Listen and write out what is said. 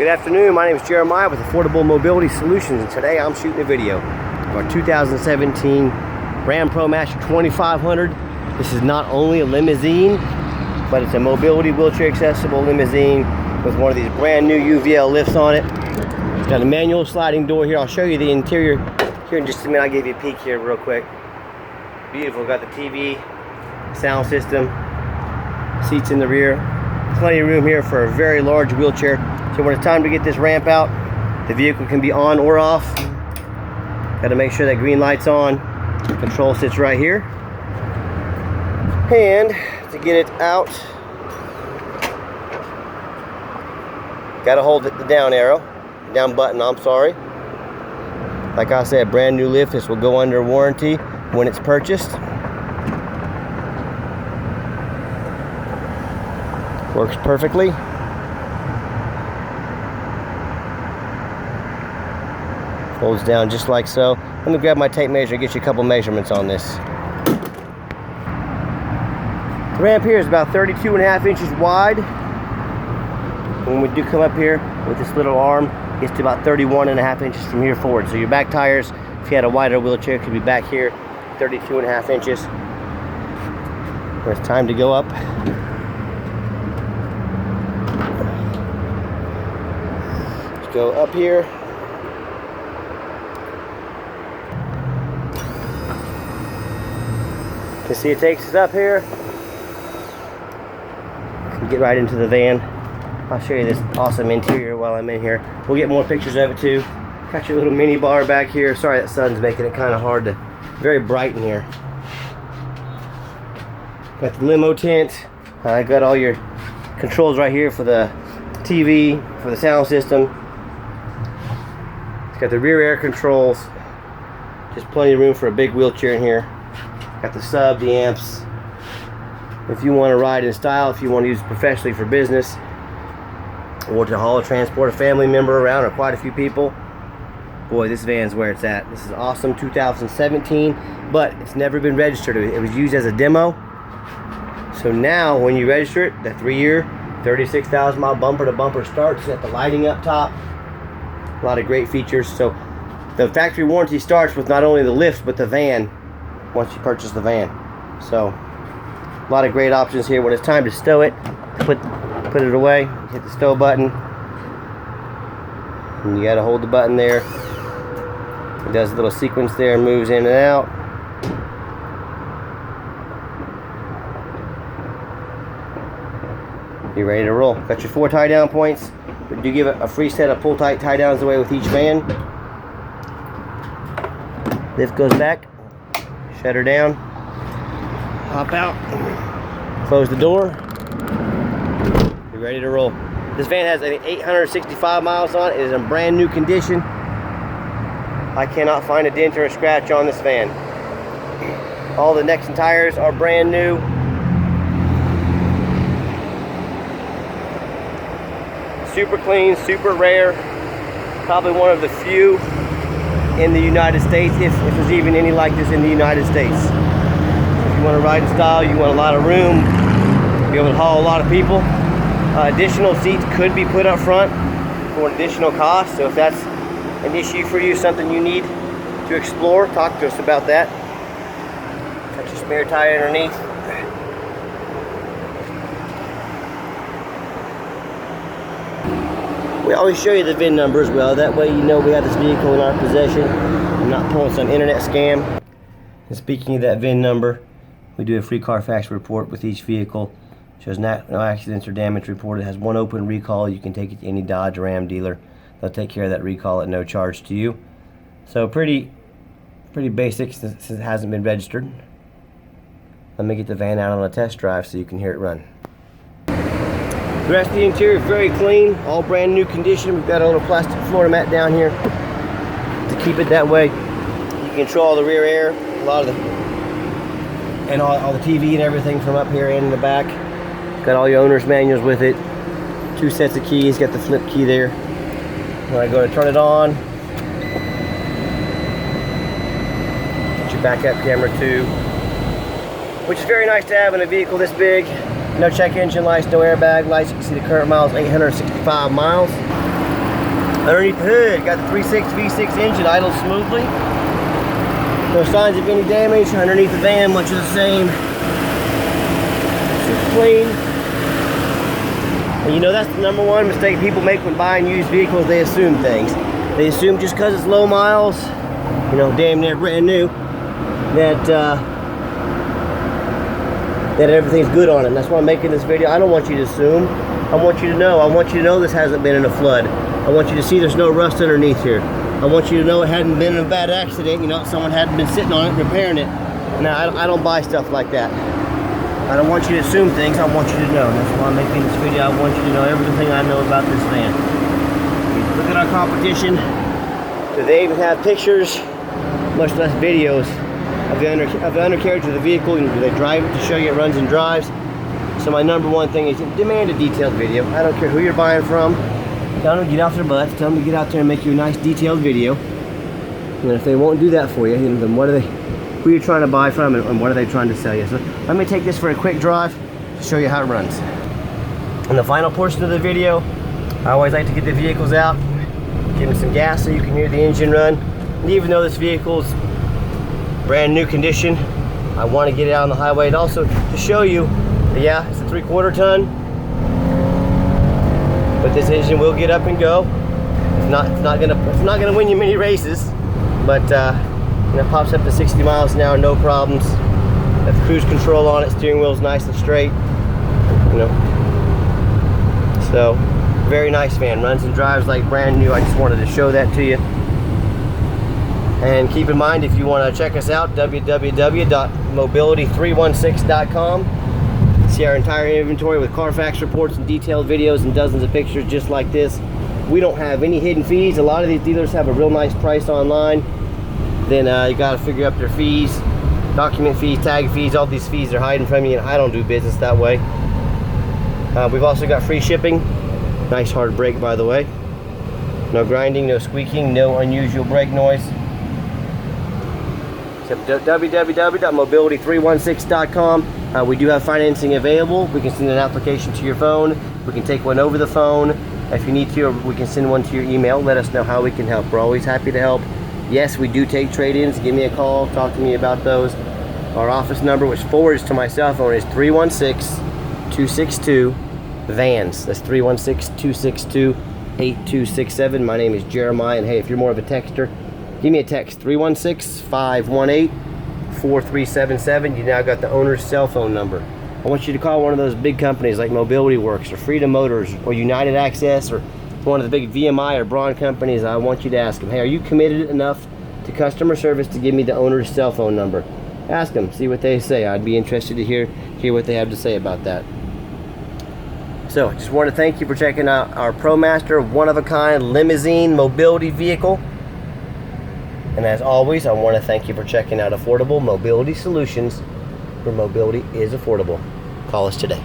Good afternoon, my name is Jeremiah with Affordable Mobility Solutions, and today I'm shooting a video of our 2017 Ram ProMaster 2500. This is not only a limousine, but it's a mobility wheelchair accessible limousine with one of these brand new UVL lifts on it. It's got a manual sliding door here. I'll show you the interior here in just a minute. I'll give you a peek here real quick. Beautiful, got the TV, sound system, seats in the rear. Plenty of room here for a very large wheelchair. So when it's time to get this ramp out, the vehicle can be on or off. Got to make sure that green light's on. Control sits right here. And to get it out, got to hold the down arrow, down button, I'm sorry. Like I said, brand new lift. This will go under warranty when it's purchased. Works perfectly. Folds down just like so. Let me grab my tape measure and get you a couple measurements on this. The ramp here is about 32.5 inches wide. When we do come up here with this little arm, it's to about 31.5 inches from here forward. So your back tires, if you had a wider wheelchair, could be back here, 32.5 inches. When it's time to go up, let's go up here. You can see it takes us up here. Get right into the van. I'll show you this awesome interior while I'm in here. We'll get more pictures of it too. Got your little mini bar back here. Sorry, that sun's making it kind of hard to, very bright in here. Got the limo tent. I got all your controls right here for the TV, for the sound system. It's got the rear air controls. Just plenty of room for a big wheelchair in here. Got the sub, the amps. If you want to ride in style, if you want to use it professionally for business, or to haul or transport a family member around, or quite a few people, boy, this van's where it's at. This is awesome, 2017, but it's never been registered. It was used as a demo. So now, when you register it, the 3-year, 36,000 mile bumper to bumper starts. Got the lighting up top. A lot of great features. So the factory warranty starts with not only the lift, but the van, once you purchase the van. So a lot of great options here. When it's time to stow it, put it away, hit the stow button, and you got to hold the button there. It does a little sequence there and moves in and out. You're ready to roll. Got your 4 tie down points. We do give a free set of pull tight tie downs away with each van. Lift goes back. Shut her down, hop out, close the door, you're ready to roll. This van has, I think, 865 miles on it. It is in brand new condition. I cannot find a dent or a scratch on this van. All the necks and tires are brand new. Super clean, super rare. Probably one of the few in the United States, if there's even any like this in the United States. If you want to ride in style, you want a lot of room, be able to haul a lot of people. Additional seats could be put up front for an additional cost. So if that's an issue for you, something you need to explore, talk to us about that. Got your spare tire underneath. We always show you the VIN number as well. That way you know we have this vehicle in our possession. I'm not pulling some internet scam. And speaking of that VIN number, we do a free Carfax report with each vehicle. Shows no accidents or damage reported. It has 1 open recall. You can take it to any Dodge or Ram dealer. They'll take care of that recall at no charge to you. So pretty basic since it hasn't been registered. Let me get the van out on a test drive so you can hear it run. The rest of the interior is very clean, all brand new condition. We've got a little plastic floor mat down here to keep it that way. You can control all the rear air, a lot of the, and all the TV and everything from up here and in the back. Got all your owner's manuals with it. 2 sets of keys, got the flip key there. When I go to turn it on, get your backup camera too, which is very nice to have in a vehicle this big. No check engine lights, no airbag lights. You can see the current miles, 865 miles. Underneath the hood, got the 3.6 V6 engine, idles smoothly. No signs of any damage. Underneath the van, much of the same. Super clean. And you know, that's the number one mistake people make when buying used vehicles. They assume things. They assume just because it's low miles, you know, damn near brand new, that everything's good on it. And that's why I'm making this video. I don't want you to assume. I want you to know. I want you to know this hasn't been in a flood. I want you to see there's no rust underneath here. I want you to know it hadn't been in a bad accident. You know, someone hadn't been sitting on it repairing it. Now, I don't buy stuff like that. I don't want you to assume things. I want you to know. That's why I'm making this video. I want you to know everything I know about this van. Look at our competition. Do they even have pictures, much less videos, of the undercarriage of the vehicle? And do they drive it to show you it runs and drives? So my number one thing is demand a detailed video. I don't care who you're buying from. Tell them to get off their butts. Tell them to get out there and make you a nice detailed video. And if they won't do that for you, then what are they? Who are you trying to buy from, and what are they trying to sell you? So let me take this for a quick drive to show you how it runs. In the final portion of the video, I always like to get the vehicles out, give them some gas so you can hear the engine run. And even though this vehicle's brand new condition, I want to get it out on the highway, and also to show you that, yeah, it's a 3/4 ton, but this engine will get up and go. It's not gonna win you many races, but it pops up to 60 miles an hour, no problems. Got the cruise control on it, steering wheel's nice and straight, you know. So, very nice van, runs and drives like brand new. I just wanted to show that to you. And keep in mind, if you want to check us out, www.mobility316.com. See our entire inventory with Carfax reports and detailed videos and dozens of pictures just like this. We don't have any hidden fees. A lot of these dealers have a real nice price online. Then you got to figure up their fees, document fees, tag fees. All these fees are hiding from you, and I don't do business that way. We've also got free shipping. Nice hard brake, by the way. No grinding, no squeaking, no unusual brake noise. www.mobility316.com. We do have financing available. We can send an application to your phone. We can take one over the phone. If you need to, or we can send one to your email. Let us know how we can help. We're always happy to help. Yes, we do take trade-ins. Give me a call. Talk to me about those. Our office number, which forwards to my cell phone, is 316-262-VANS. That's 316-262-8267. My name is Jeremiah. And hey, if you're more of a texter, give me a text, 316-518-4377. You now got the owner's cell phone number. I want you to call one of those big companies like Mobility Works or Freedom Motors or United Access or one of the big VMI or Braun companies. I want you to ask them, hey, are you committed enough to customer service to give me the owner's cell phone number? Ask them, see what they say. I'd be interested to hear what they have to say about that. So, I just want to thank you for checking out our ProMaster one-of-a-kind limousine mobility vehicle. And as always, I want to thank you for checking out Affordable Mobility Solutions, where mobility is affordable. Call us today.